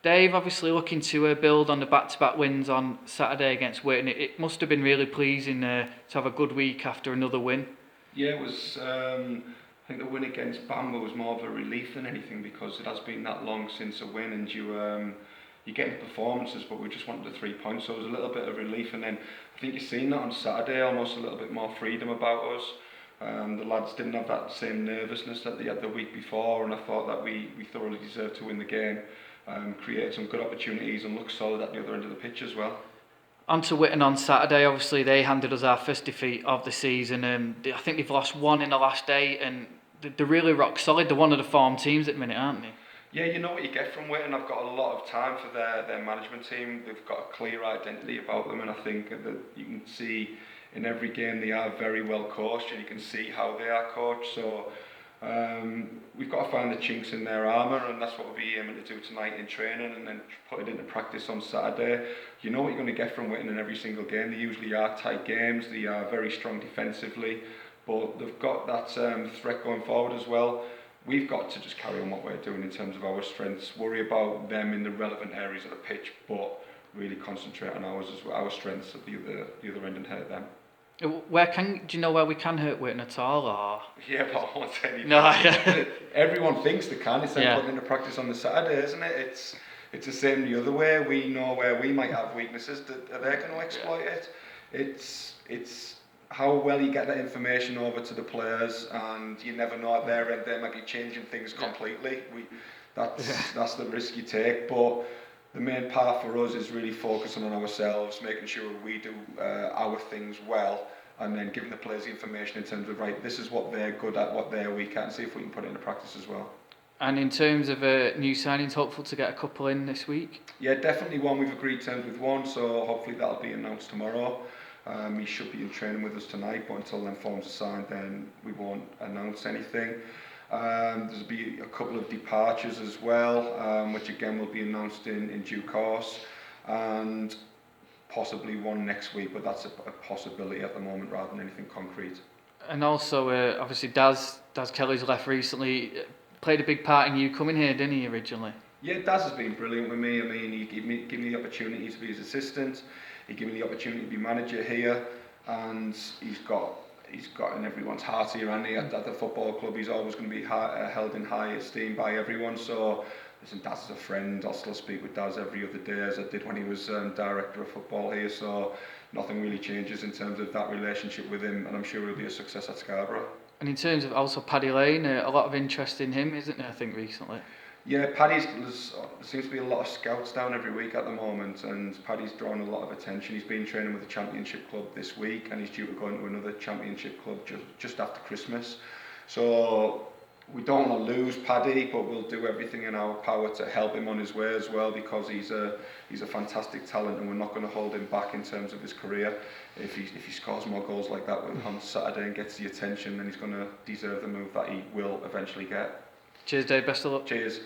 Dave, obviously looking to build on the back-to-back wins on Saturday against Witten. It must have been really pleasing to have a good week after another win. Yeah, it was. I think the win against Bamber was more of a relief than anything because it has been that long since a win, and you get the performances, but we just wanted the 3 points, so it was a little bit of relief. And then I think you've seen that on Saturday, almost a little bit more freedom about us. The lads didn't have that same nervousness that they had the week before, and I thought that we thoroughly deserved to win the game. Created some good opportunities and looked solid at the other end of the pitch as well. On to Witten on Saturday. Obviously, they handed us our first defeat of the season. I think they've lost one in the last 8, and they're really rock solid. They're one of the form teams at the minute, aren't they? Yeah, you know what you get from Witten. I've got a lot of time for their management team. They've got a clear identity about them, and I think that you can see in every game they are very well coached, and you can see how they are coached. So we've got to find the chinks in their armour, and that's what we'll be aiming to do tonight in training, and then put it into practice on Saturday. You know what you're going to get from Witten in every single game. They usually are tight games. They are very strong defensively, but they've got that threat going forward as well. We've got to just carry on what we're doing in terms of our strengths, worry about them in the relevant areas of the pitch, but really concentrate on ours as well, our strengths at the other end and hurt them. Do you know where we can hurt Witten at all? Or? Yeah, but I won't say anything. No. Everyone thinks they can. It's then putting into practice on the Saturday, isn't it? It's the same the other way. We know where we might have weaknesses. Are they going to exploit it? It's how well you get that information over to the players, and you never know at their end they might be changing things completely. That's the risk you take, but the main part for us is really focusing on ourselves, making sure we do our things well, and then giving the players the information in terms of, right, this is what they're good at, what they're weak at, and see if we can put it into practice as well. And in terms of new signings, hopeful to get a couple in this week? Yeah, definitely one. We've agreed terms with one, so hopefully that'll be announced tomorrow. He should be in training with us tonight, but until then forms are signed, then we won't announce anything. There'll be a couple of departures as well, which again will be announced in due course, and possibly one next week, but that's a possibility at the moment rather than anything concrete. And also, obviously, Daz Kelly's left recently. Played a big part in you coming here, didn't he, originally? Yeah, Daz has been brilliant with me. I mean, he gave me the opportunity to be his assistant. He gave me the opportunity to be manager here, and he's got in everyone's heart here, and at the football club he's always going to be held in high esteem by everyone. So listen, Daz is a friend. I'll still speak with Daz every other day, as I did when he was director of football here, so nothing really changes in terms of that relationship with him, and I'm sure he'll be a success at Scarborough. And in terms of also Paddy Lane, a lot of interest in him, isn't there, I think, recently? Yeah, there seems to be a lot of scouts down every week at the moment, and Paddy's drawn a lot of attention. He's been training with the Championship club this week, and he's due to go into another Championship club just after Christmas. So we don't want to lose Paddy, but we'll do everything in our power to help him on his way as well, because he's a fantastic talent, and we're not going to hold him back in terms of his career. If he scores more goals like that on Saturday and gets the attention, then he's going to deserve the move that he will eventually get. Cheers, Dave. Best of luck. Cheers.